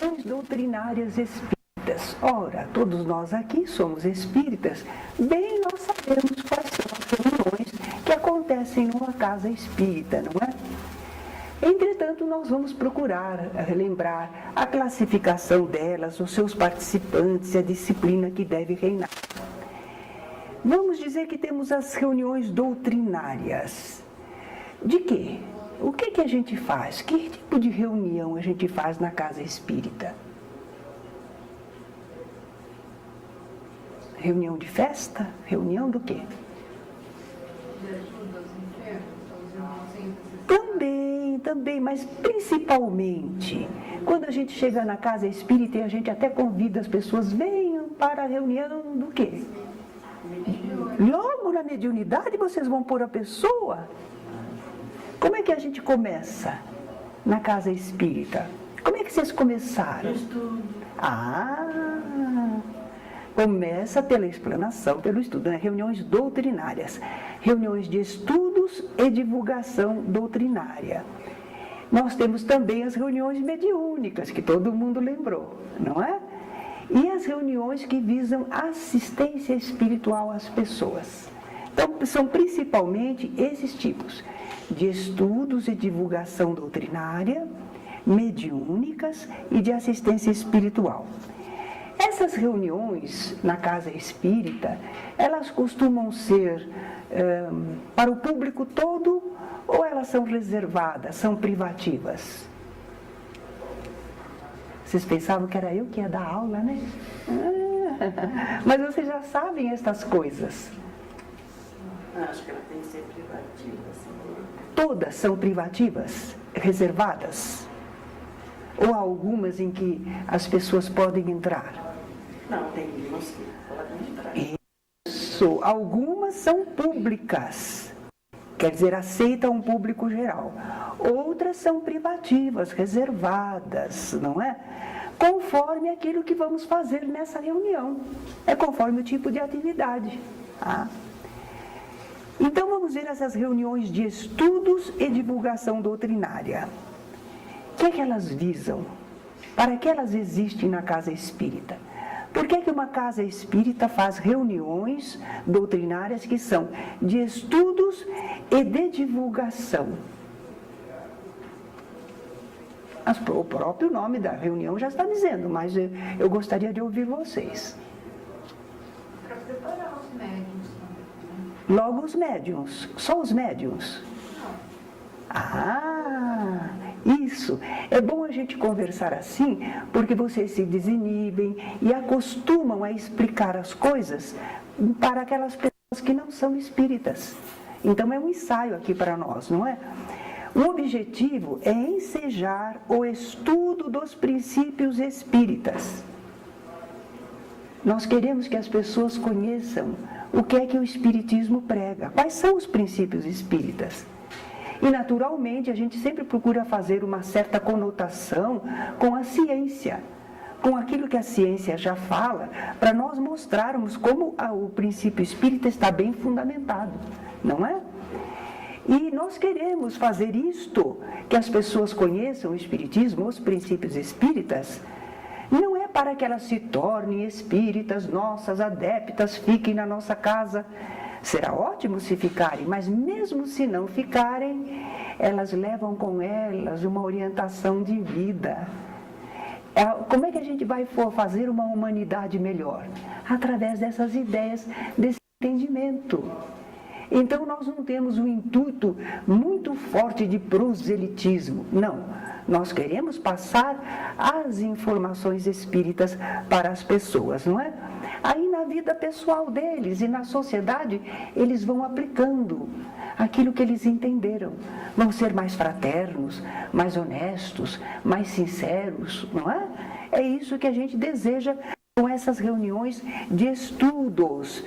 reuniões doutrinárias espíritas. Ora, todos nós aqui somos espíritas, bem nós sabemos quais são as reuniões que acontecem numa casa espírita, não é? Entretanto, nós vamos procurar relembrar a classificação delas, os seus participantes e a disciplina que deve reinar. Vamos dizer que temos as reuniões doutrinárias. De quê? O que a gente faz? Que tipo de reunião a gente faz na casa espírita? Reunião de festa? Reunião do quê? De ajuda aos enfermos, aos irmãos. Também, mas principalmente, quando a gente chega na casa espírita e a gente até convida as pessoas, venham para a reunião do quê? Logo na mediunidade vocês vão pôr a pessoa. Como é que a gente começa na casa espírita? Como é que vocês começaram? Estudo. Começa pela explanação, pelo estudo, né? Reuniões doutrinárias, reuniões de estudos e divulgação doutrinária. Nós temos também as reuniões mediúnicas, que todo mundo lembrou, não é? E as reuniões que visam assistência espiritual às pessoas. Então, são principalmente esses tipos de estudos e divulgação doutrinária, mediúnicas e de assistência espiritual. Essas reuniões na casa espírita, elas costumam ser para o público todo ou elas são reservadas, são privativas? Vocês pensavam que era eu que ia dar aula, né? Mas vocês já sabem estas coisas. Acho que ela tem que ser privativa. Assim. Todas são privativas, reservadas? Ou há algumas em que as pessoas podem entrar? Não, tem umas que podem entrar. Isso, algumas são públicas, quer dizer, aceitam um público geral. Outras são privativas, reservadas, não é? Conforme aquilo que vamos fazer nessa reunião. É conforme o tipo de atividade. Tá? Então vamos ver essas reuniões de estudos e divulgação doutrinária. O que é que elas visam? Para que elas existem na casa espírita? Por que uma casa espírita faz reuniões doutrinárias que são de estudos e de divulgação? O próprio nome da reunião já está dizendo, mas eu gostaria de ouvir vocês. Para preparar os médiuns. Logo os médiuns, só os médiuns. Isso. É bom a gente conversar assim, porque vocês se desinibem e acostumam a explicar as coisas para aquelas pessoas que não são espíritas. Então é um ensaio aqui para nós, não é? O objetivo é ensejar o estudo dos princípios espíritas. Nós queremos que as pessoas conheçam o que é que o espiritismo prega, quais são os princípios espíritas. E, naturalmente, a gente sempre procura fazer uma certa conotação com a ciência, com aquilo que a ciência já fala, para nós mostrarmos como o princípio espírita está bem fundamentado, não é? E nós queremos fazer isto, que as pessoas conheçam o espiritismo, os princípios espíritas, não é para que elas se tornem espíritas nossas, adeptas, fiquem na nossa casa. Será ótimo se ficarem, mas mesmo se não ficarem, elas levam com elas uma orientação de vida. Como é que a gente vai fazer uma humanidade melhor? Através dessas ideias, desse entendimento. Então nós não temos um intuito muito forte de proselitismo, não. Nós queremos passar as informações espíritas para as pessoas, não é? Aí na vida pessoal deles e na sociedade, eles vão aplicando aquilo que eles entenderam. Vão ser mais fraternos, mais honestos, mais sinceros, não é? É isso que a gente deseja com essas reuniões de estudos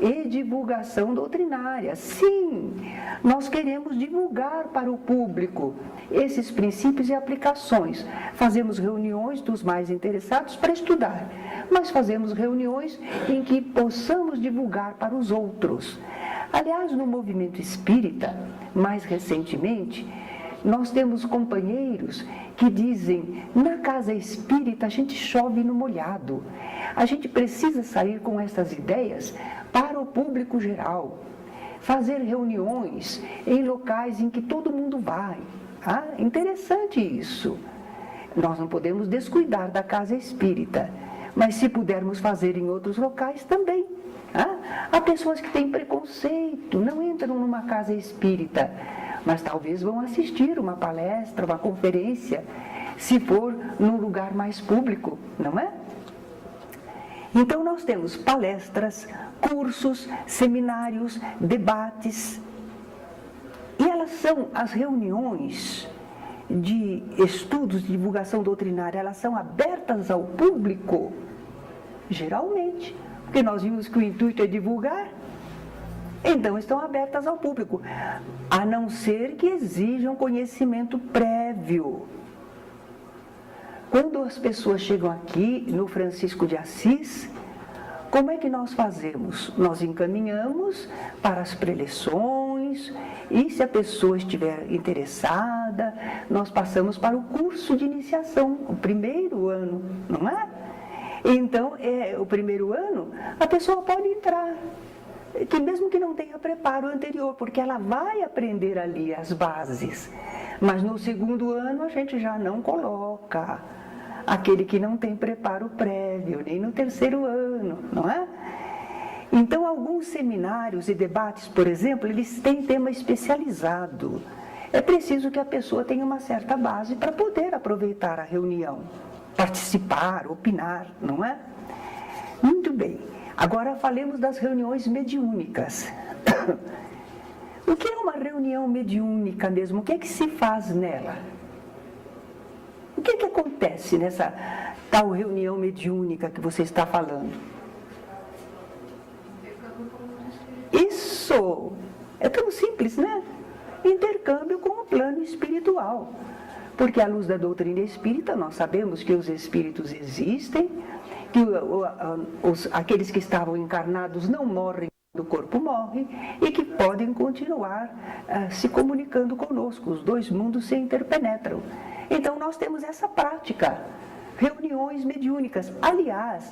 e divulgação doutrinária. Sim, nós queremos divulgar para o público esses princípios e aplicações. Fazemos reuniões dos mais interessados para estudar, mas fazemos reuniões em que possamos divulgar para os outros. Aliás, no movimento espírita, mais recentemente, Nós temos companheiros que dizem, na casa espírita a gente chove no molhado. A gente precisa sair com essas ideias para o público geral. Fazer reuniões em locais em que todo mundo vai. Interessante isso. Nós não podemos descuidar da casa espírita, mas se pudermos fazer em outros locais também. Há pessoas que têm preconceito, não entram numa casa espírita, mas talvez vão assistir uma palestra, uma conferência, se for num lugar mais público, não é? Então nós temos palestras, cursos, seminários, debates, e elas são as reuniões de estudos de divulgação doutrinária, elas são abertas ao público, geralmente, porque nós vimos que o intuito é divulgar, então estão abertas ao público, a não ser que exijam conhecimento prévio. Quando as pessoas chegam aqui no Francisco de Assis, como é que nós fazemos? Nós encaminhamos para as preleções, e se a pessoa estiver interessada, nós passamos para o curso de iniciação, o primeiro ano, não é? Então, o primeiro ano, a pessoa pode entrar, que mesmo que não tenha preparo anterior, porque ela vai aprender ali as bases. Mas no segundo ano a gente já não coloca aquele que não tem preparo prévio, nem no terceiro ano, não é? Então, alguns seminários e debates, por exemplo, eles têm tema especializado. É preciso que a pessoa tenha uma certa base para poder aproveitar a reunião, participar, opinar, não é? Muito bem. Agora falemos das reuniões mediúnicas. O que é uma reunião mediúnica mesmo? O que é que se faz nela? O que é que acontece nessa tal reunião mediúnica que você está falando? Isso! É tão simples, né? Intercâmbio com o plano espiritual. Porque à luz da doutrina espírita, nós sabemos que os espíritos existem, que aqueles que estavam encarnados não morrem quando o corpo morre e que podem continuar se comunicando conosco. Os dois mundos se interpenetram. Então, nós temos essa prática, reuniões mediúnicas. Aliás,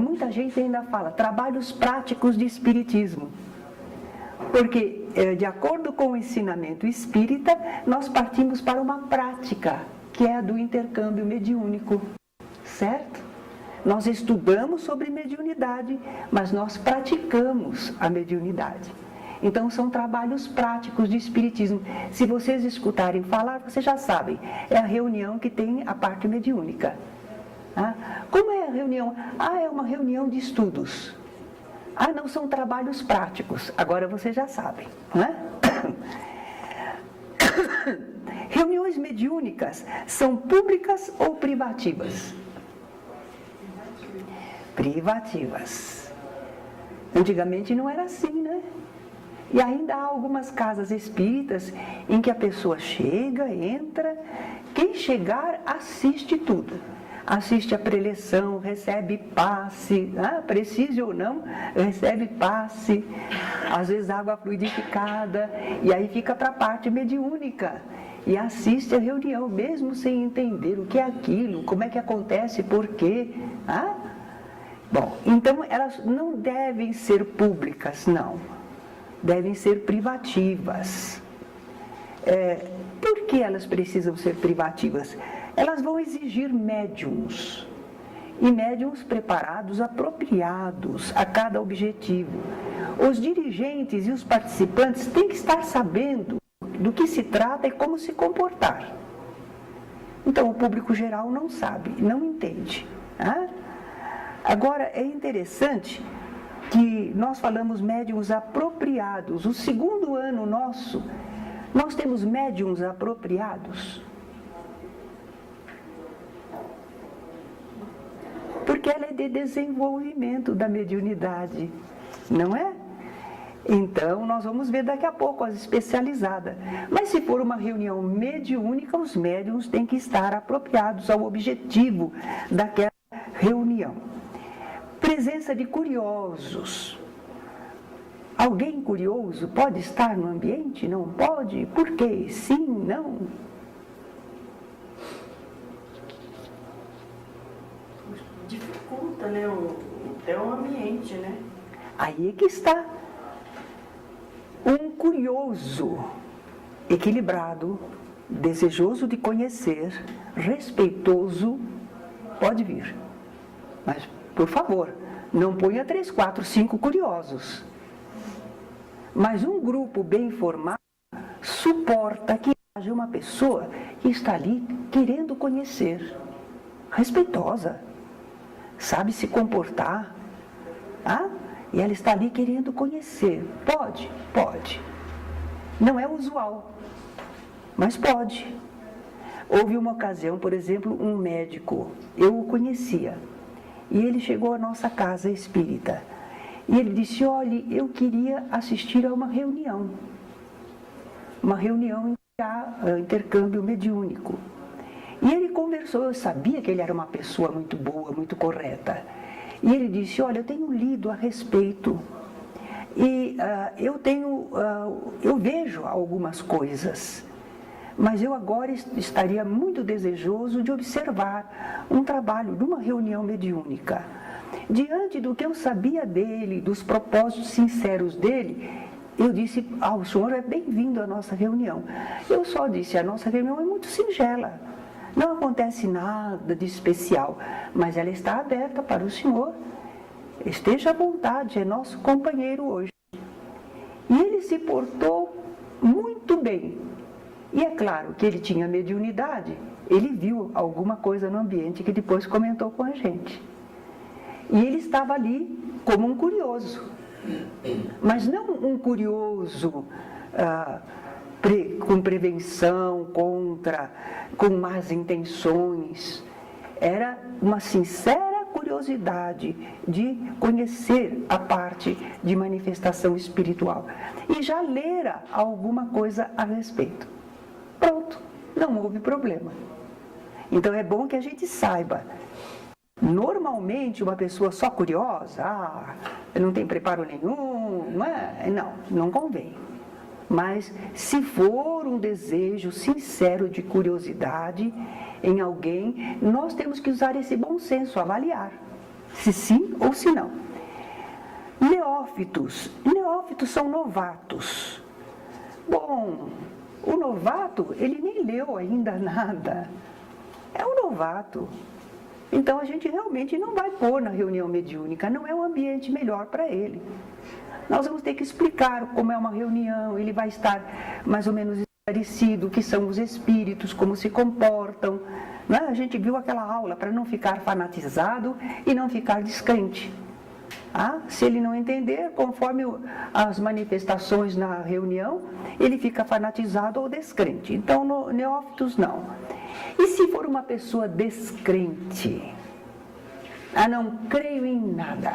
muita gente ainda fala trabalhos práticos de espiritismo. Porque, de acordo com o ensinamento espírita, nós partimos para uma prática, que é a do intercâmbio mediúnico, certo? Nós estudamos sobre mediunidade, mas nós praticamos a mediunidade. Então, são trabalhos práticos de espiritismo. Se vocês escutarem falar, vocês já sabem, é a reunião que tem a parte mediúnica. Como é a reunião? É uma reunião de estudos. Não são trabalhos práticos. Agora vocês já sabem, não é? Reuniões mediúnicas são públicas ou privativas? Privativas. Antigamente não era assim, né? E ainda há algumas casas espíritas em que a pessoa chega, entra, quem chegar assiste tudo. Assiste a preleção, recebe passe, precise ou não, recebe passe, às vezes água fluidificada, e aí fica para a parte mediúnica. E assiste a reunião, mesmo sem entender o que é aquilo, como é que acontece, por quê. Bom, então elas não devem ser públicas, não. Devem ser privativas. Por que elas precisam ser privativas? Elas vão exigir médiuns, e médiuns preparados, apropriados a cada objetivo. Os dirigentes e os participantes têm que estar sabendo do que se trata e como se comportar. Então, o público geral não sabe, não entende. Agora, é interessante que nós falamos médiuns apropriados. O segundo ano nosso, nós temos médiuns apropriados. Porque ela é de desenvolvimento da mediunidade, não é? Então, nós vamos ver daqui a pouco as especializadas. Mas se for uma reunião mediúnica, os médiuns têm que estar apropriados ao objetivo daquela reunião. Presença de curiosos. Alguém curioso pode estar no ambiente? Não pode? Por quê? Sim, não? Dificulta, né? Até o ambiente, né? Aí é que está. Um curioso, equilibrado, desejoso de conhecer, respeitoso, pode vir. Mas, por favor, não ponha 3, 4, 5 curiosos. Mas um grupo bem formado suporta que haja uma pessoa que está ali querendo conhecer, respeitosa, sabe se comportar, e ela está ali querendo conhecer. Pode? Pode. Não é usual, mas pode. Houve uma ocasião, por exemplo, um médico, eu o conhecia, e ele chegou à nossa casa espírita. E ele disse, olha, eu queria assistir a uma reunião em que há intercâmbio mediúnico. E ele conversou, eu sabia que ele era uma pessoa muito boa, muito correta. E ele disse, olha, eu tenho lido a respeito e eu vejo algumas coisas, mas eu agora estaria muito desejoso de observar um trabalho de uma reunião mediúnica. Diante do que eu sabia dele, dos propósitos sinceros dele, eu disse, o senhor é bem-vindo à nossa reunião. Eu só disse, a nossa reunião é muito singela, não acontece nada de especial, mas ela está aberta para o senhor. Esteja à vontade, é nosso companheiro hoje. E ele se portou muito bem. E é claro que ele tinha mediunidade, ele viu alguma coisa no ambiente que depois comentou com a gente. E ele estava ali como um curioso, mas não um curioso com prevenção, com más intenções. Era uma sincera curiosidade de conhecer a parte de manifestação espiritual e já lera alguma coisa a respeito. Pronto, não houve problema. Então é bom que a gente saiba. Normalmente uma pessoa só curiosa, não tem preparo nenhum, não convém. Mas se for um desejo sincero de curiosidade em alguém, nós temos que usar esse bom senso, avaliar se sim ou se não. Neófitos são novatos. Bom, o novato, ele nem leu ainda nada, é um novato. Então a gente realmente não vai pôr na reunião mediúnica, não é um ambiente melhor para ele. Nós vamos ter que explicar como é uma reunião, ele vai estar mais ou menos esclarecido, o que são os espíritos, como se comportam. Né? A gente viu aquela aula para não ficar fanatizado e não ficar descrente. Se ele não entender, conforme as manifestações na reunião, ele fica fanatizado ou descrente. Então, neófitos não. E se for uma pessoa descrente? Não creio em nada,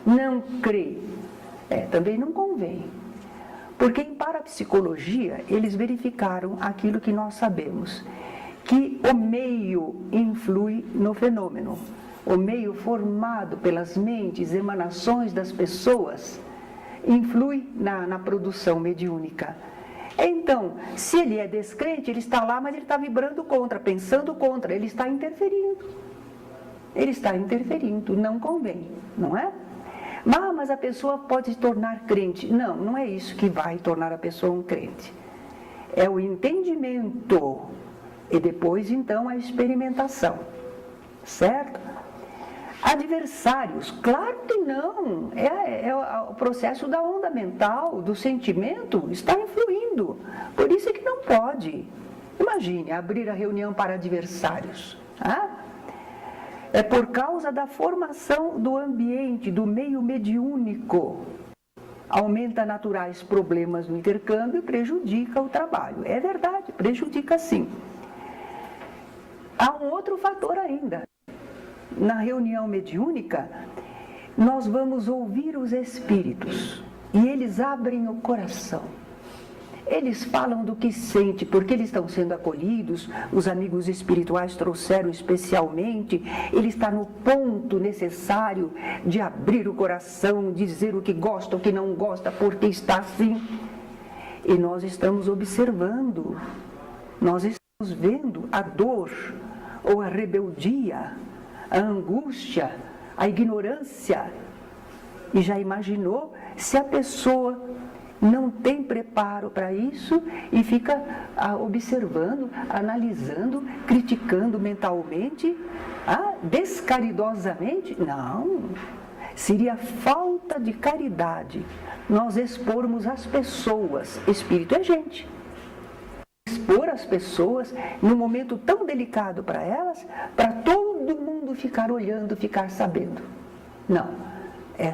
não creio. Também não convém. Porque em parapsicologia, eles verificaram aquilo que nós sabemos, que o meio influi no fenômeno. O meio formado pelas mentes, emanações das pessoas, influi na produção mediúnica. Então, se ele é descrente, ele está lá, mas ele está vibrando contra, pensando contra, ele está interferindo. Ele está interferindo, não convém, não é? Mas a pessoa pode se tornar crente. Não, não é isso que vai tornar a pessoa um crente. É o entendimento e depois, então, a experimentação. Certo? Adversários, claro que não. É o processo da onda mental, do sentimento, está influindo. Por isso é que não pode. Imagine, abrir a reunião para adversários. É por causa da formação do ambiente, do meio mediúnico. Aumenta naturais problemas no intercâmbio e prejudica o trabalho. É verdade, prejudica sim. Há um outro fator ainda. Na reunião mediúnica, nós vamos ouvir os espíritos e eles abrem o coração. Eles falam do que sente, porque eles estão sendo acolhidos, os amigos espirituais trouxeram especialmente, ele está no ponto necessário de abrir o coração, dizer o que gosta, o que não gosta, porque está assim. E nós estamos observando, nós estamos vendo a dor, ou a rebeldia, a angústia, a ignorância. E já imaginou se a pessoa não tem preparo para isso e fica observando, analisando, criticando mentalmente, descaridosamente? Não, seria falta de caridade nós expormos as pessoas, espírito é gente, expor as pessoas num momento tão delicado para elas, para todo mundo ficar olhando, ficar sabendo. Não.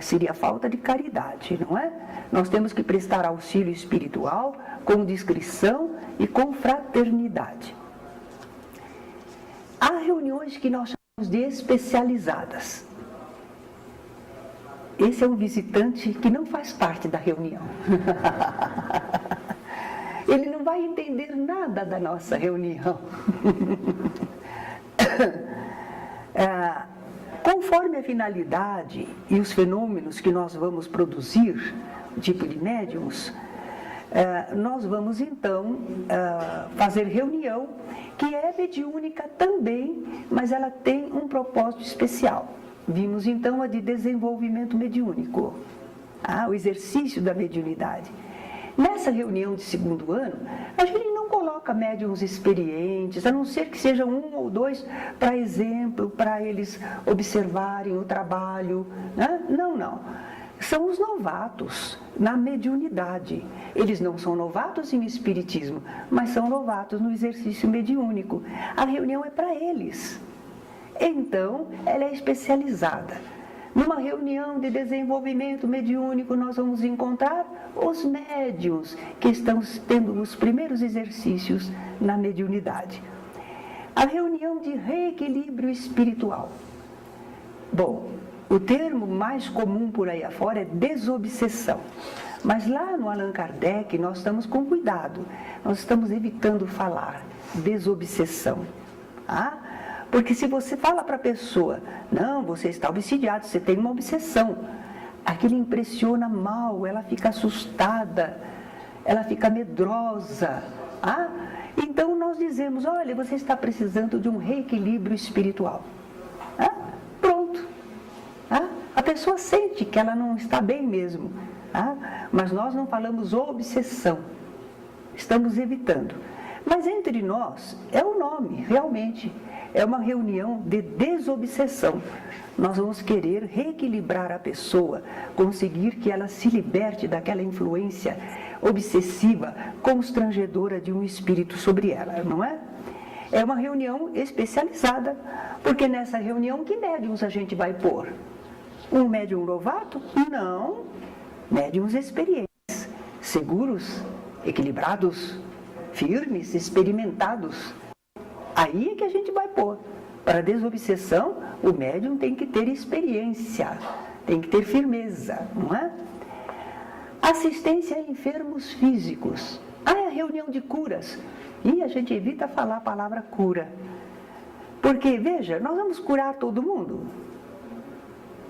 Seria falta de caridade, não é? Nós temos que prestar auxílio espiritual com discrição e com fraternidade. Há reuniões que nós chamamos de especializadas. Esse é um visitante que não faz parte da reunião. Ele não vai entender nada da nossa reunião. Conforme a finalidade e os fenômenos que nós vamos produzir, tipo de médiums, nós vamos então fazer reunião, que é mediúnica também, mas ela tem um propósito especial. Vimos então a de desenvolvimento mediúnico, o exercício da mediunidade. Nessa reunião de segundo ano, a gente não coloca médiuns experientes, a não ser que seja um ou dois para exemplo, para eles observarem o trabalho. Né? Não. São os novatos na mediunidade. Eles não são novatos em espiritismo, mas são novatos no exercício mediúnico. A reunião é para eles. Então, ela é especializada. Numa reunião de desenvolvimento mediúnico, nós vamos encontrar os médiuns que estão tendo os primeiros exercícios na mediunidade. A reunião de reequilíbrio espiritual. Bom, o termo mais comum por aí afora é desobsessão. Mas lá no Allan Kardec nós estamos com cuidado, nós estamos evitando falar desobsessão. Porque se você fala para a pessoa, não, você está obsidiado, você tem uma obsessão, aquilo impressiona mal, ela fica assustada, ela fica medrosa. Então nós dizemos, olha, você está precisando de um reequilíbrio espiritual. Pronto. A pessoa sente que ela não está bem mesmo. Mas nós não falamos obsessão, estamos evitando. Mas entre nós, é o nome, realmente. É uma reunião de desobsessão. Nós vamos querer reequilibrar a pessoa, conseguir que ela se liberte daquela influência obsessiva, constrangedora de um espírito sobre ela, não é? É uma reunião especializada, porque nessa reunião, que médiuns a gente vai pôr? Um médium novato? Não. Médiuns experientes, seguros, equilibrados, firmes, experimentados. Aí é que a gente vai pôr. Para a desobsessão, o médium tem que ter experiência, tem que ter firmeza, não é? Assistência a enfermos físicos. É a reunião de curas. E a gente evita falar a palavra cura. Porque, veja, nós vamos curar todo mundo.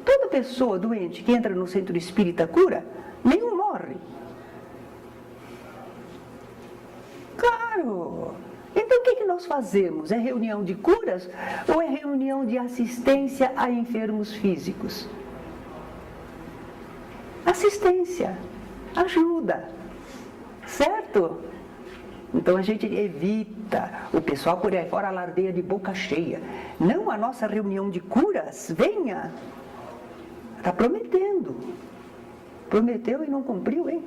Toda pessoa doente que entra no centro espírita cura, nenhum morre. Claro! Então, o que nós fazemos? É reunião de curas ou é reunião de assistência a enfermos físicos? Assistência, ajuda, certo? Então, a gente evita, o pessoal por aí fora alardeia de boca cheia. Não, a nossa reunião de curas, venha. Está prometendo. Prometeu e não cumpriu, hein?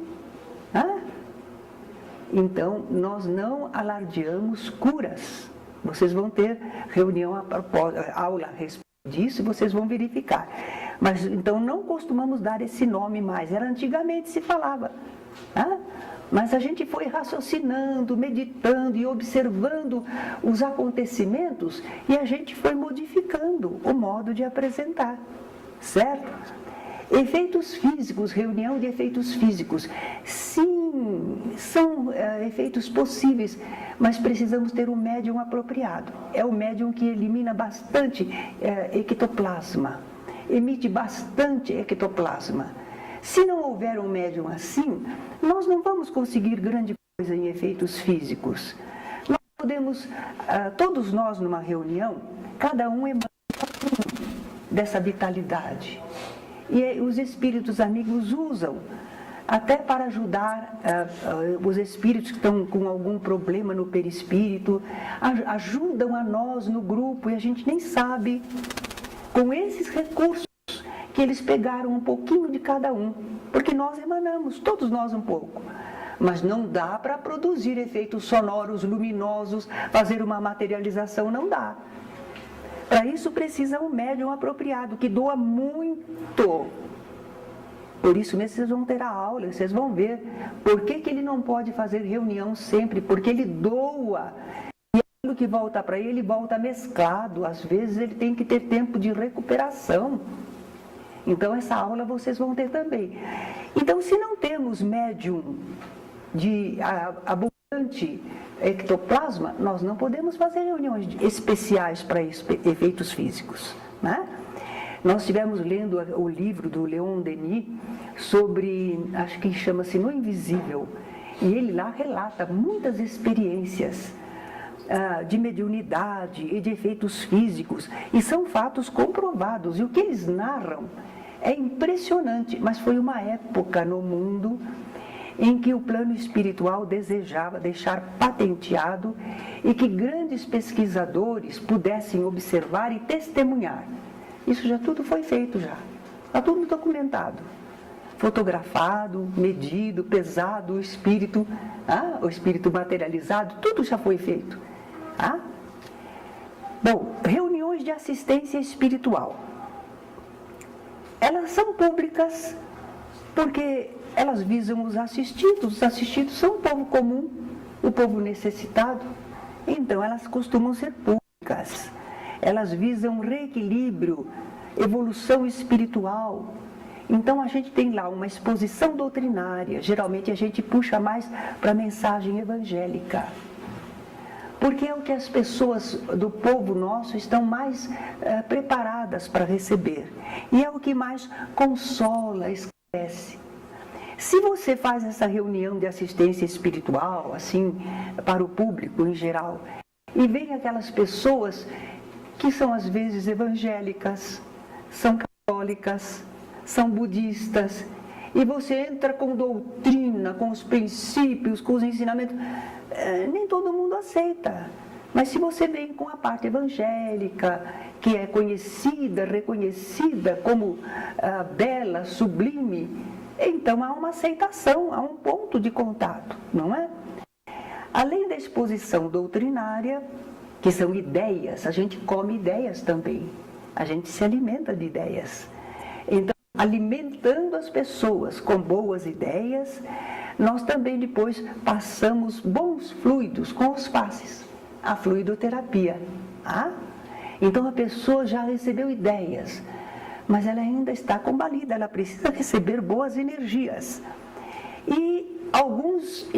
Então, nós não alardeamos curas. Vocês vão ter reunião, aula a respeito disso e vocês vão verificar. Mas, então, não costumamos dar esse nome mais. Era antigamente se falava. Mas a gente foi raciocinando, meditando e observando os acontecimentos e a gente foi modificando o modo de apresentar. Certo? Efeitos físicos, reunião de efeitos físicos. Sim, são efeitos possíveis, mas precisamos ter um médium apropriado. É o médium que elimina bastante ectoplasma, emite bastante ectoplasma. Se não houver um médium assim, nós não vamos conseguir grande coisa em efeitos físicos. Nós podemos, todos nós numa reunião, cada um emana dessa vitalidade. E os espíritos amigos usam até para ajudar os espíritos que estão com algum problema no perispírito, ajudam a nós no grupo e a gente nem sabe, com esses recursos, que eles pegaram um pouquinho de cada um, porque nós emanamos, todos nós um pouco. Mas não dá para produzir efeitos sonoros, luminosos, fazer uma materialização, não dá. Para isso precisa um médium apropriado, que doa muito. Por isso mesmo vocês vão ter a aula, vocês vão ver por que ele não pode fazer reunião sempre, porque ele doa. E aquilo que volta para ele volta mesclado, às vezes ele tem que ter tempo de recuperação. Então essa aula vocês vão ter também. Então, se não temos médium de abundante ectoplasma, nós não podemos fazer reuniões especiais para efeitos físicos, né? Nós estivemos lendo o livro do Leon Denis sobre, acho que chama-se No Invisível, e ele lá relata muitas experiências de mediunidade e de efeitos físicos, e são fatos comprovados, e o que eles narram é impressionante, mas foi uma época no mundo em que o plano espiritual desejava deixar patenteado e que grandes pesquisadores pudessem observar e testemunhar. Isso já tudo foi feito já, está tudo documentado, fotografado, medido, pesado, o espírito materializado, tudo já foi feito. Bom, reuniões de assistência espiritual. Elas são públicas porque elas visam os assistidos são o povo comum, o povo necessitado, então elas costumam ser públicas. Elas visam reequilíbrio, evolução espiritual. Então a gente tem lá uma exposição doutrinária, geralmente a gente puxa mais para a mensagem evangélica, porque é o que as pessoas do povo nosso estão mais preparadas para receber, e é o que mais consola, esclarece. Se você faz essa reunião de assistência espiritual, assim, para o público em geral, e vem aquelas pessoas que são às vezes evangélicas, são católicas, são budistas, e você entra com doutrina, com os princípios, com os ensinamentos, nem todo mundo aceita. Mas se você vem com a parte evangélica, que é conhecida, reconhecida como bela, sublime, então há uma aceitação, há um ponto de contato, não é? Além da exposição doutrinária, que são ideias, a gente come ideias também, a gente se alimenta de ideias. Então, alimentando as pessoas com boas ideias, nós também depois passamos bons fluidos com os passes, a fluidoterapia. Então a pessoa já recebeu ideias, mas ela ainda está combalida, ela precisa receber boas energias. E alguns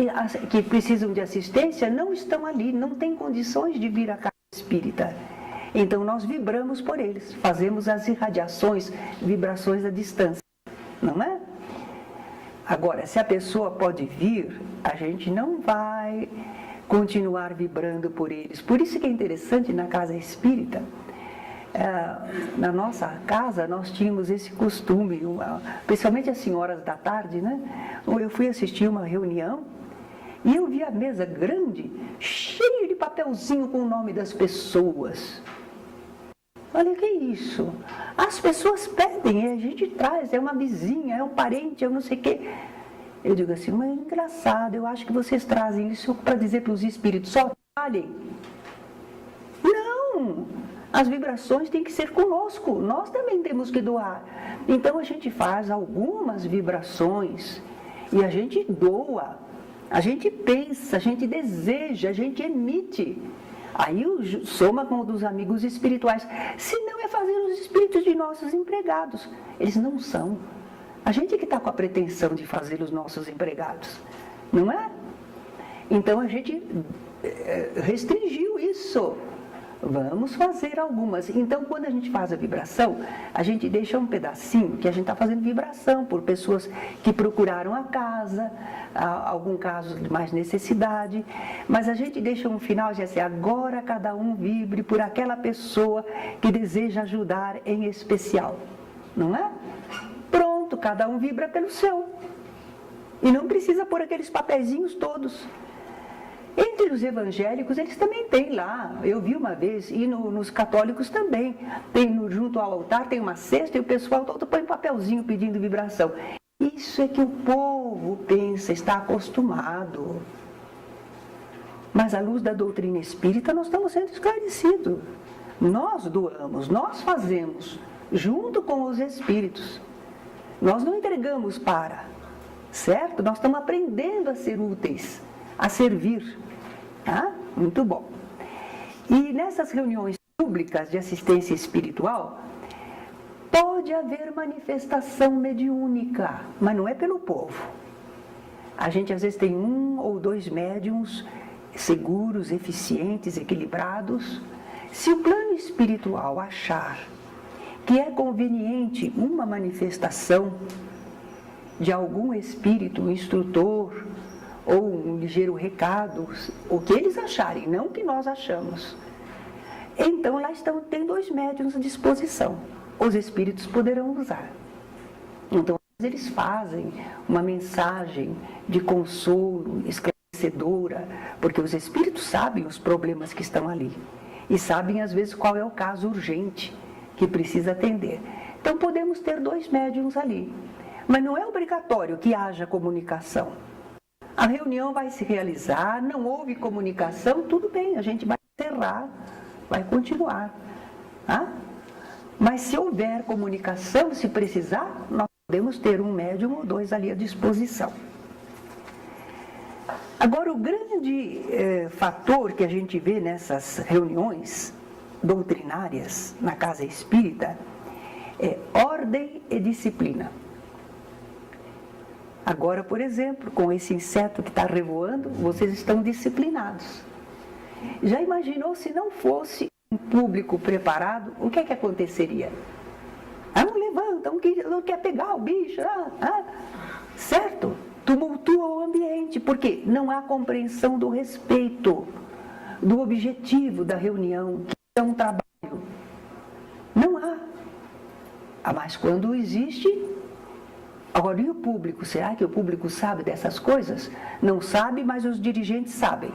que precisam de assistência não estão ali, não têm condições de vir à casa espírita. Então nós vibramos por eles, fazemos as irradiações, vibrações à distância, não é? Agora, se a pessoa pode vir, a gente não vai continuar vibrando por eles. Por isso que é interessante na casa espírita, na nossa casa nós tínhamos esse costume, principalmente às senhoras da tarde, né? Eu fui assistir uma reunião e eu vi a mesa grande, cheia de papelzinho com o nome das pessoas. Olha, que isso? As pessoas pedem, a gente traz, é uma vizinha, é um parente, é não sei o quê. Eu digo assim, mas é engraçado, eu acho que vocês trazem isso para dizer para os espíritos, só falhem. Não! As vibrações têm que ser conosco, nós também temos que doar. Então a gente faz algumas vibrações e a gente doa, a gente pensa, a gente deseja, a gente emite. Aí soma com o dos amigos espirituais. Se não é fazer os espíritos de nossos empregados. Eles não são. A gente que está com a pretensão de fazer os nossos empregados, não é? Então a gente restringiu isso. Vamos fazer algumas. Então, quando a gente faz a vibração, a gente deixa um pedacinho que a gente está fazendo vibração por pessoas que procuraram a casa, algum caso de mais necessidade, mas a gente deixa um final e diz assim, agora cada um vibre por aquela pessoa que deseja ajudar em especial, não é? Pronto, cada um vibra pelo seu. E não precisa pôr aqueles papeizinhos todos. Entre os evangélicos, eles também têm lá, eu vi uma vez, e nos católicos também, junto ao altar tem uma cesta e o pessoal todo põe um papelzinho pedindo vibração. Isso é que o povo pensa, está acostumado. Mas à luz da doutrina espírita nós estamos sendo esclarecidos. Nós doamos, nós fazemos, junto com os espíritos. Nós não entregamos para, certo? Nós estamos aprendendo a ser úteis, a servir. Ah, muito bom. E nessas reuniões públicas de assistência espiritual, pode haver manifestação mediúnica, mas não é pelo povo. A gente às vezes tem 1 ou 2 médiums seguros, eficientes, equilibrados. Se o plano espiritual achar que é conveniente uma manifestação de algum espírito, um instrutor, ou um ligeiro recado, o que eles acharem, não o que nós achamos. Então lá tem 2 médiuns à disposição, os espíritos poderão usar. Então eles fazem uma mensagem de consolo, esclarecedora, porque os espíritos sabem os problemas que estão ali, e sabem às vezes qual é o caso urgente que precisa atender. Então podemos ter 2 médiuns ali, mas não é obrigatório que haja comunicação. A reunião vai se realizar, não houve comunicação, tudo bem, a gente vai encerrar, vai continuar. Tá? Mas se houver comunicação, se precisar, nós podemos ter 1 médium ou 2 ali à disposição. Agora, o grande fator que a gente vê nessas reuniões doutrinárias na casa espírita é ordem e disciplina. Agora, por exemplo, com esse inseto que está revoando, vocês estão disciplinados. Já imaginou se não fosse um público preparado, o que é que aconteceria? Um levanta, um quer pegar o bicho, certo? Tumultua o ambiente, porque não há compreensão do respeito, do objetivo da reunião, que é um trabalho. Não há. Mas quando existe... Agora, e o público? Será que o público sabe dessas coisas? Não sabe, mas os dirigentes sabem.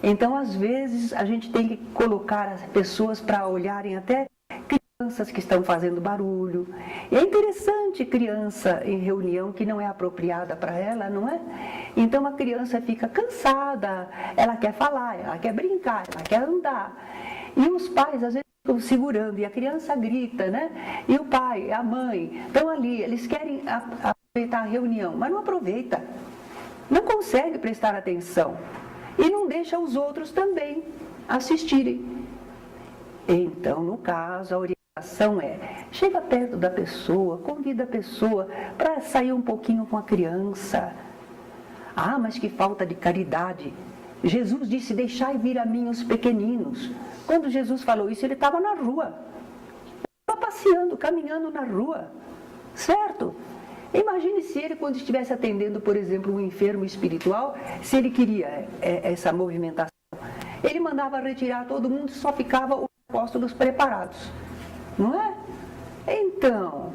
Então, às vezes, a gente tem que colocar as pessoas para olharem até crianças que estão fazendo barulho. E é interessante criança em reunião que não é apropriada para ela, não é? Então, a criança fica cansada, ela quer falar, ela quer brincar, ela quer andar. E os pais, às vezes, ficam segurando, e a criança grita, né? E o pai, a mãe, estão ali, eles querem aproveitar a reunião, mas não aproveita. Não consegue prestar atenção. E não deixa os outros também assistirem. Então, no caso, a orientação chega perto da pessoa, convida a pessoa para sair um pouquinho com a criança. Mas que falta de caridade. Jesus disse, deixai vir a mim os pequeninos. Quando Jesus falou isso, ele estava na rua. Estava passeando, caminhando na rua. Certo? Imagine se ele, quando estivesse atendendo, por exemplo, um enfermo espiritual, se ele queria essa movimentação. Ele mandava retirar todo mundo e só ficava os apóstolos preparados. Não é? Então,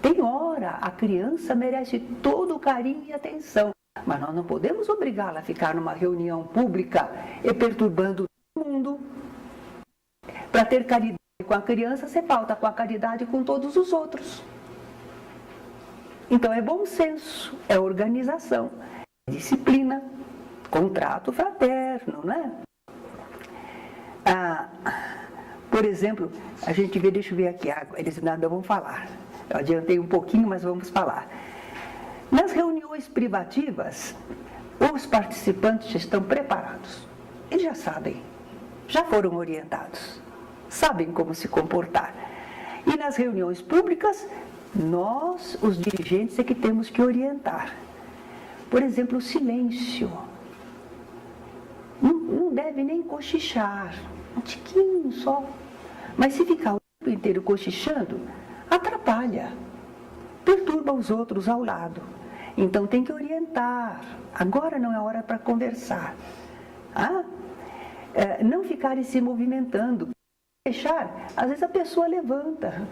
tem hora, a criança merece todo o carinho e atenção. Mas nós não podemos obrigá-la a ficar numa reunião pública e perturbando todo mundo. Para ter caridade com a criança, você falta com a caridade com todos os outros. Então é bom senso, é organização, é disciplina, contrato fraterno, né? Por exemplo, a gente vê, deixa eu ver aqui, eles nada vão falar. Eu adiantei um pouquinho, mas vamos falar. Nas reuniões privativas, os participantes estão preparados. Eles já sabem, já foram orientados, sabem como se comportar. E nas reuniões públicas, Nós, os dirigentes, é que temos que orientar. Por exemplo, o silêncio. Não deve nem cochichar, um tiquinho só. Mas se ficar o tempo inteiro cochichando, atrapalha, perturba os outros ao lado. Então tem que orientar. Agora não é hora para conversar. Não ficarem se movimentando. Deixar, às vezes a pessoa levanta.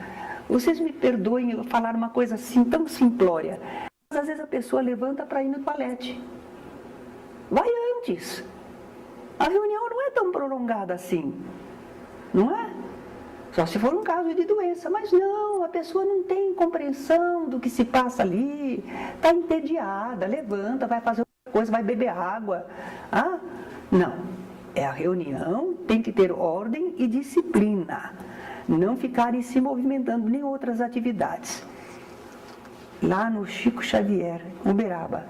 Vocês me perdoem eu falar uma coisa assim tão simplória. Mas às vezes a pessoa levanta para ir no toalete. Vai antes. A reunião não é tão prolongada assim. Não é? Só se for um caso de doença. Mas não, a pessoa não tem compreensão do que se passa ali. Está entediada, levanta, vai fazer outra coisa, vai beber água. Não. É a reunião, tem que ter ordem e disciplina. Não ficarem se movimentando nem outras atividades. Lá no Chico Xavier, Uberaba,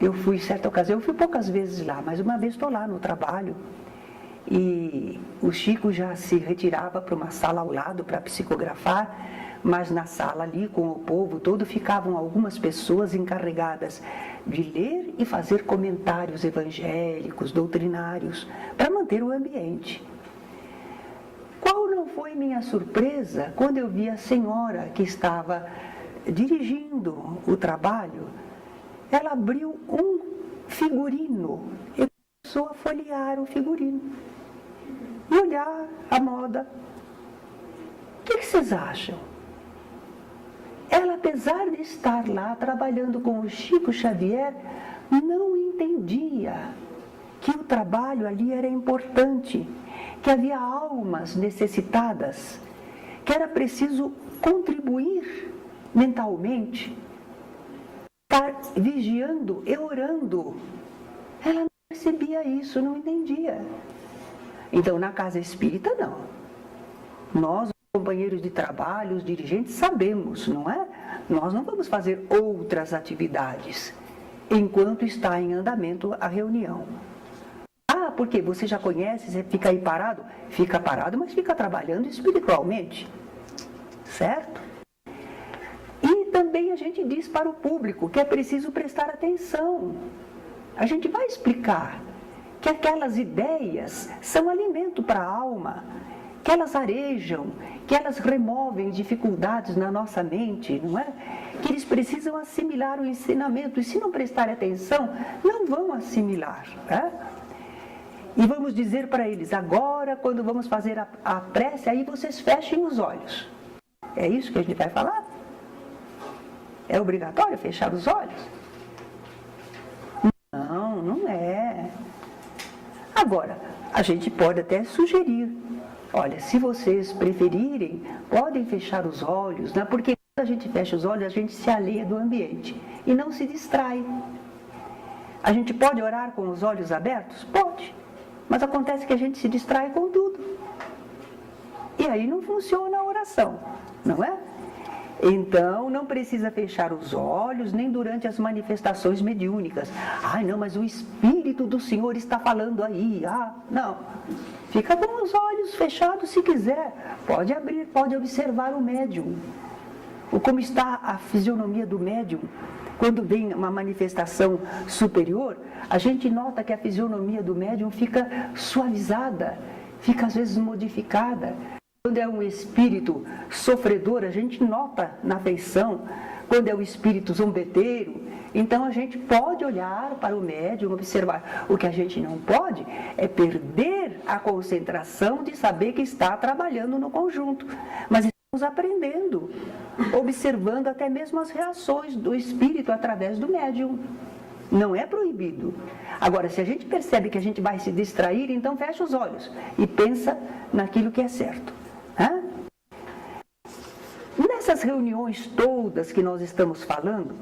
eu fui certa ocasião, eu fui poucas vezes lá, mas uma vez estou lá no trabalho e o Chico já se retirava para uma sala ao lado para psicografar, mas na sala ali com o povo todo ficavam algumas pessoas encarregadas de ler e fazer comentários evangélicos, doutrinários, para manter o ambiente. Qual não foi minha surpresa quando eu vi a senhora que estava dirigindo o trabalho? Ela abriu um figurino e começou a folhear o figurino e olhar a moda. O que vocês acham? Ela, apesar de estar lá trabalhando com o Chico Xavier, não entendia que o trabalho ali era importante, que havia almas necessitadas, que era preciso contribuir mentalmente, estar vigiando e orando. Ela não percebia isso, não entendia. Então, na casa espírita, não. Nós, companheiros de trabalho, os dirigentes, sabemos, não é? Nós não vamos fazer outras atividades enquanto está em andamento a reunião. Porque você já conhece, você fica aí parado? Fica parado, mas fica trabalhando espiritualmente. Certo? E também a gente diz para o público que é preciso prestar atenção. A gente vai explicar que aquelas ideias são alimento para a alma, que elas arejam, que elas removem dificuldades na nossa mente, não é? Que eles precisam assimilar o ensinamento, e se não prestarem atenção, não vão assimilar. E vamos dizer para eles, agora, quando vamos fazer a prece, aí vocês fechem os olhos. É isso que a gente vai falar? É obrigatório fechar os olhos? Não, não é. Agora, a gente pode até sugerir. Olha, se vocês preferirem, podem fechar os olhos, né? Porque quando a gente fecha os olhos, a gente se alheia do ambiente e não se distrai. A gente pode orar com os olhos abertos? Pode. Mas acontece que a gente se distrai com tudo. E aí não funciona a oração, não é? Então, não precisa fechar os olhos, nem durante as manifestações mediúnicas. Não, mas o Espírito do Senhor está falando aí. Não. Fica com os olhos fechados se quiser. Pode abrir, pode observar o médium. Como está a fisionomia do médium. Quando vem uma manifestação superior, a gente nota que a fisionomia do médium fica suavizada, fica às vezes modificada. Quando é um espírito sofredor, a gente nota na feição. Quando é um espírito zombeteiro, então a gente pode olhar para o médium, observar. O que a gente não pode é perder a concentração de saber que está trabalhando no conjunto. Mas estamos aprendendo, observando até mesmo as reações do espírito através do médium. Não é proibido. Agora, se a gente percebe que a gente vai se distrair, então fecha os olhos e pensa naquilo que é certo. Nessas reuniões todas que nós estamos falando,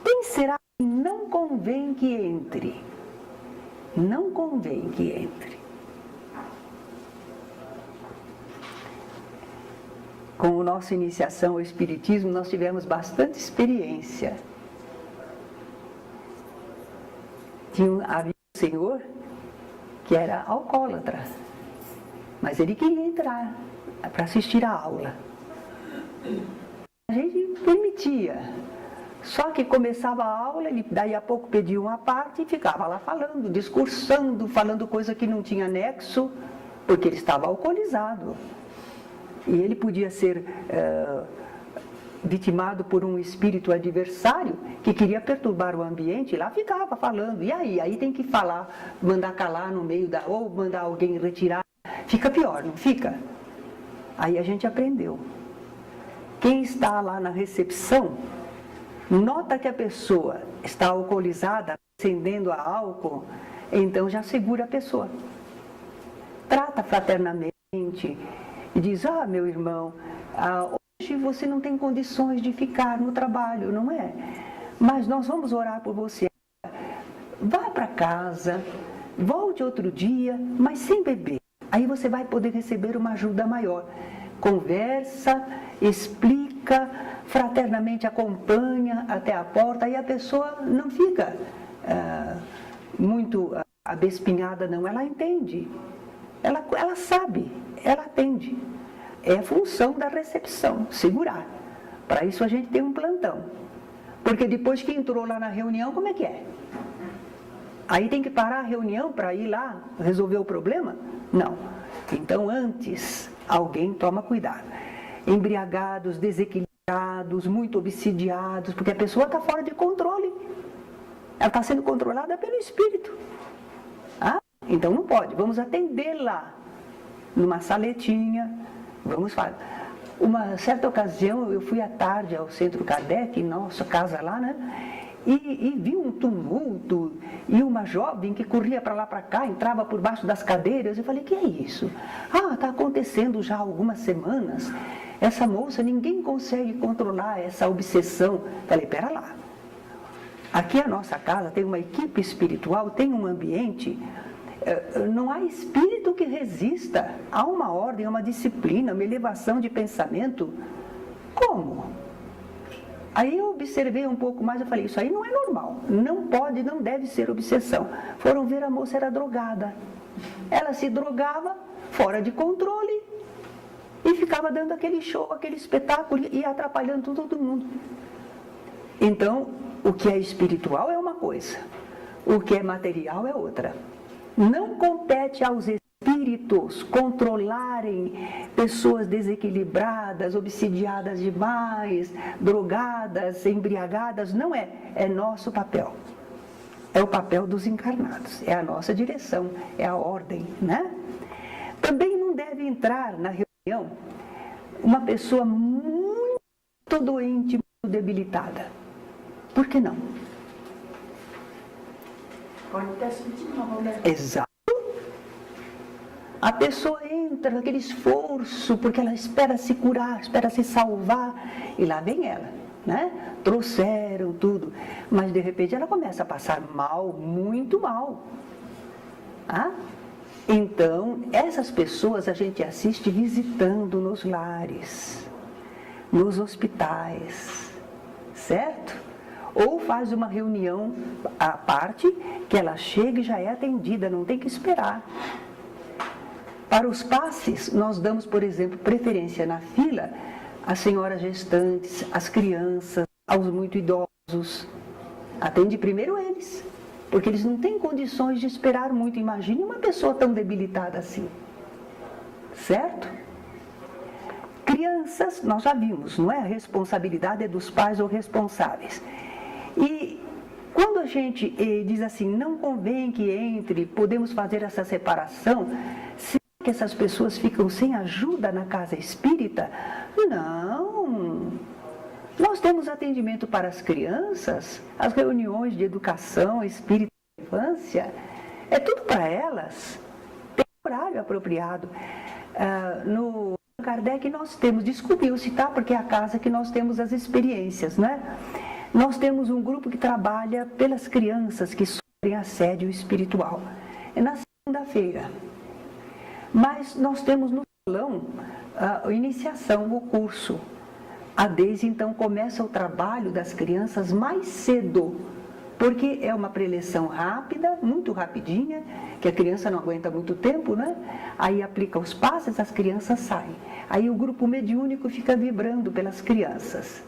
quem será que não convém que entre? Não convém que entre. Com a nossa iniciação ao Espiritismo, nós tivemos bastante experiência. Havia um senhor que era alcoólatra, mas ele queria entrar para assistir à aula. A gente permitia. Só que começava a aula, ele daí a pouco pedia uma parte e ficava lá falando, discursando, falando coisa que não tinha nexo, porque ele estava alcoolizado. E ele podia ser vitimado por um espírito adversário que queria perturbar o ambiente, e lá ficava falando. E aí tem que falar, mandar calar no meio ou mandar alguém retirar. Fica pior, não fica? Aí a gente aprendeu. Quem está lá na recepção, nota que a pessoa está alcoolizada, acendendo a álcool, então já segura a pessoa. Trata fraternamente e diz, meu irmão, hoje você não tem condições de ficar no trabalho, não é? Mas nós vamos orar por você. Vá para casa, volte outro dia, mas sem beber. Aí você vai poder receber uma ajuda maior. Conversa, explica, fraternamente acompanha até a porta, e a pessoa não fica muito abespinhada, não. Ela entende, ela sabe, ela atende. É a função da recepção, segurar. Para isso a gente tem um plantão. Porque depois que entrou lá na reunião, como é que é? Aí tem que parar a reunião para ir lá resolver o problema? Não. Então antes, alguém toma cuidado. Embriagados, desequilibrados, muito obsidiados, porque a pessoa está fora de controle. Ela está sendo controlada pelo espírito. Então não pode. Vamos atendê-la numa saletinha. Vamos falar. Uma certa ocasião, eu fui à tarde ao Centro Kardec, em nossa casa lá, né? E vi um tumulto, e uma jovem que corria para lá para cá, entrava por baixo das cadeiras. Eu falei, que é isso? Está acontecendo já há algumas semanas. Essa moça, ninguém consegue controlar essa obsessão. Falei, pera lá. Aqui a nossa casa tem uma equipe espiritual, tem um ambiente, não há espírito que resista. Há uma ordem, uma disciplina, uma elevação de pensamento. Como? Aí eu observei um pouco mais, eu falei, isso aí não é normal, não pode, não deve ser obsessão. Foram ver, a moça era drogada. Ela se drogava, fora de controle, e ficava dando aquele show, aquele espetáculo, e atrapalhando todo mundo. Então, o que é espiritual é uma coisa, o que é material é outra. Não compete aos espíritos controlarem pessoas desequilibradas, obsidiadas demais, drogadas, embriagadas. Não é. É nosso papel. É o papel dos encarnados. É a nossa direção. É a ordem, né? Também não deve entrar na reunião uma pessoa muito doente, muito debilitada. Por que não? Pode até sentir mal, né? Exato. A pessoa entra naquele esforço, porque ela espera se curar, espera se salvar, e lá vem ela, né? Trouxeram tudo, mas de repente ela começa a passar mal, muito mal. Então, essas pessoas a gente assiste visitando nos lares, nos hospitais, certo? Ou faz uma reunião à parte, que ela chega e já é atendida, não tem que esperar. Para os passes, nós damos, por exemplo, preferência na fila às senhoras gestantes, às crianças, aos muito idosos. Atende primeiro eles, porque eles não têm condições de esperar muito. Imagine uma pessoa tão debilitada assim, certo? Crianças, nós já vimos, não é? A responsabilidade é dos pais ou responsáveis. E quando a gente diz assim, não convém que entre, podemos fazer essa separação, será que essas pessoas ficam sem ajuda na casa espírita? Não. Nós temos atendimento para as crianças, as reuniões de educação espírita da infância, é tudo para elas. Tem horário apropriado. No Kardec nós temos, descobriu-se, tá? Porque é a casa que nós temos as experiências, né? Nós temos um grupo que trabalha pelas crianças que sofrem assédio espiritual. É na segunda-feira. Mas nós temos no salão a iniciação, o curso. A Deise, então, começa o trabalho das crianças mais cedo, porque é uma preleção rápida, muito rapidinha, que a criança não aguenta muito tempo, né? Aí aplica os passes, as crianças saem. Aí o grupo mediúnico fica vibrando pelas crianças,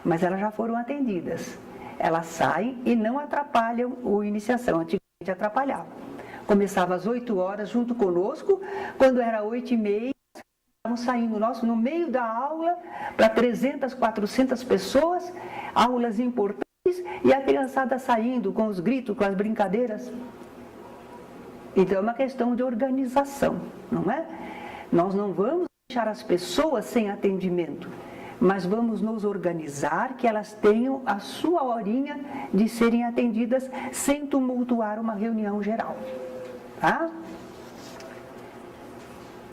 mas elas já foram atendidas. Elas saem e não atrapalham a iniciação, antigamente atrapalhavam. Começava às 8 horas junto conosco, quando era 8h30, estávamos saindo no meio da aula para 300, 400 pessoas, aulas importantes, e a criançada saindo com os gritos, com as brincadeiras. Então é uma questão de organização, não é? Nós não vamos deixar as pessoas sem atendimento, mas vamos nos organizar que elas tenham a sua horinha de serem atendidas sem tumultuar uma reunião geral. Tá?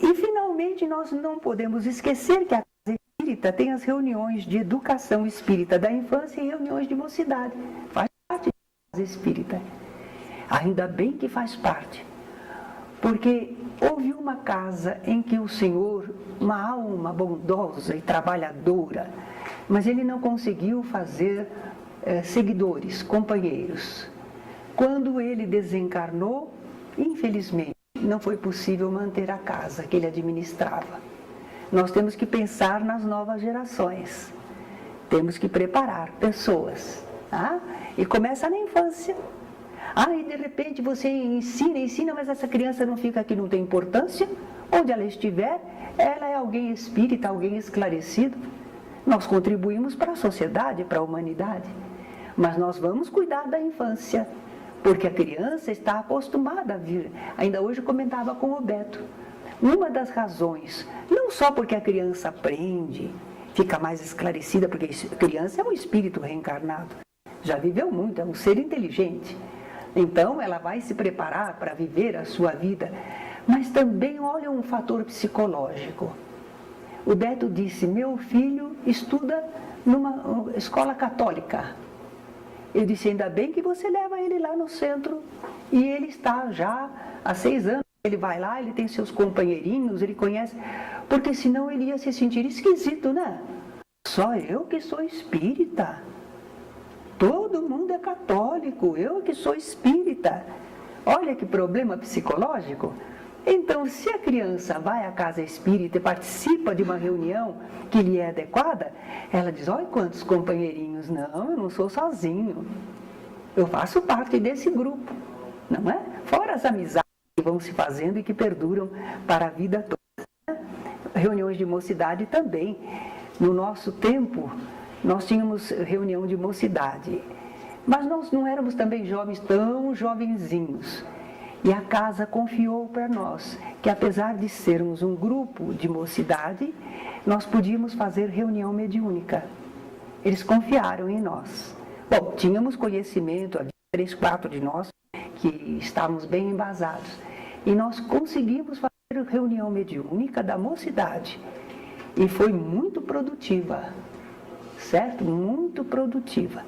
E finalmente nós não podemos esquecer que a Casa Espírita tem as reuniões de educação espírita da infância e reuniões de mocidade. Faz parte da Casa Espírita. Ainda bem que faz parte. Porque houve uma casa em que o Senhor, uma alma bondosa e trabalhadora, mas ele não conseguiu fazer seguidores, companheiros. Quando ele desencarnou, infelizmente, não foi possível manter a casa que ele administrava. Nós temos que pensar nas novas gerações. Temos que preparar pessoas. Tá? E começa na infância. E de repente você ensina, mas essa criança não fica aqui, não tem importância. Onde ela estiver, ela é alguém espírita, alguém esclarecido. Nós contribuímos para a sociedade, para a humanidade. Mas nós vamos cuidar da infância, porque a criança está acostumada a vir. Ainda hoje comentava com o Beto. Uma das razões, não só porque a criança aprende, fica mais esclarecida, porque a criança é um espírito reencarnado, já viveu muito, é um ser inteligente. Então, ela vai se preparar para viver a sua vida. Mas também, olha, um fator psicológico. O Beto disse, meu filho estuda numa escola católica. Eu disse, ainda bem que você leva ele lá no centro. E ele está já há 6 anos. Ele vai lá, ele tem seus companheirinhos, ele conhece. Porque senão ele ia se sentir esquisito, né? Só eu que sou espírita. Todo mundo é católico, eu que sou espírita. Olha que problema psicológico. Então, se a criança vai à casa espírita e participa de uma reunião que lhe é adequada, ela diz, olha quantos companheirinhos. Não, eu não sou sozinho. Eu faço parte desse grupo, não é? Fora as amizades que vão se fazendo e que perduram para a vida toda. Reuniões de mocidade também. No nosso tempo, nós tínhamos reunião de mocidade, mas nós não éramos também jovens, tão jovenzinhos. E a casa confiou para nós que, apesar de sermos um grupo de mocidade, nós podíamos fazer reunião mediúnica. Eles confiaram em nós. Bom, tínhamos conhecimento, havia 3, 4 de nós que estávamos bem embasados. E nós conseguimos fazer reunião mediúnica da mocidade. E foi muito produtiva. Certo? Muito produtiva.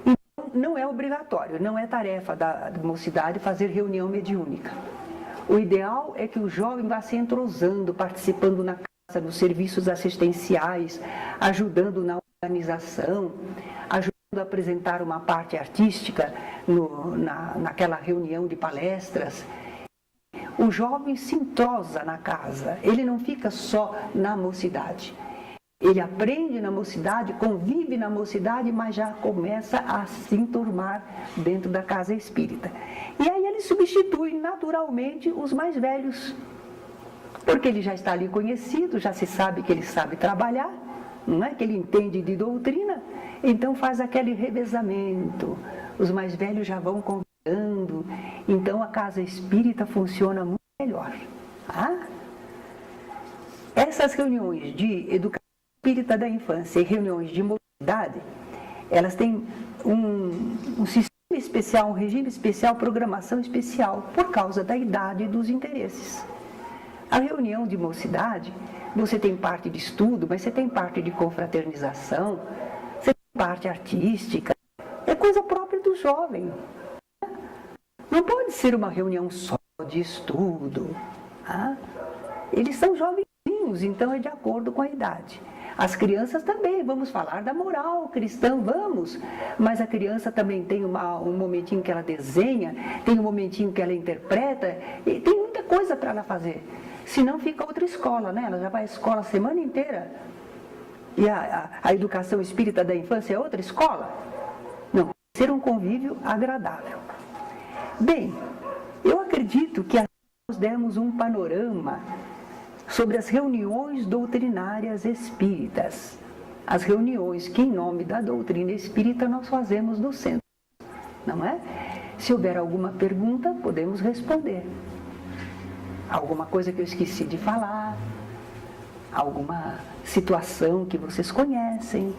Então, não é obrigatório, não é tarefa da mocidade fazer reunião mediúnica. O ideal é que o jovem vá se entrosando, participando na casa, dos serviços assistenciais, ajudando na organização, ajudando a apresentar uma parte artística naquela reunião de palestras. O jovem se entrosa na casa, ele não fica só na mocidade. Ele aprende na mocidade, convive na mocidade, mas já começa a se enturmar dentro da casa espírita. E aí ele substitui naturalmente os mais velhos, porque ele já está ali conhecido, já se sabe que ele sabe trabalhar, não é? Que ele entende de doutrina, então faz aquele revezamento. Os mais velhos já vão convidando, então a casa espírita funciona muito melhor. Tá? Essas reuniões de educação espírita da infância e reuniões de mocidade, elas têm um sistema especial, um regime especial, programação especial, por causa da idade e dos interesses. A reunião de mocidade, você tem parte de estudo, mas você tem parte de confraternização, você tem parte artística, é coisa própria do jovem. Não pode ser uma reunião só de estudo. Tá? Eles são jovenzinhos, então é de acordo com a idade. As crianças também, vamos falar da moral cristã, vamos. Mas a criança também tem um momentinho que ela desenha, tem um momentinho que ela interpreta, e tem muita coisa para ela fazer. Senão fica outra escola, né? Ela já vai à escola a semana inteira. E a educação espírita da infância é outra escola? Não, ser um convívio agradável. Bem, eu acredito que nós demos um panorama sobre as reuniões doutrinárias espíritas. As reuniões que, em nome da doutrina espírita, nós fazemos no centro. Não é? Se houver alguma pergunta, podemos responder. Alguma coisa que eu esqueci de falar, alguma situação que vocês conhecem.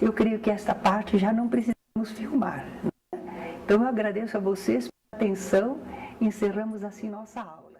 Eu creio que esta parte já não precisamos filmar. Então eu agradeço a vocês pela atenção. Encerramos assim nossa aula.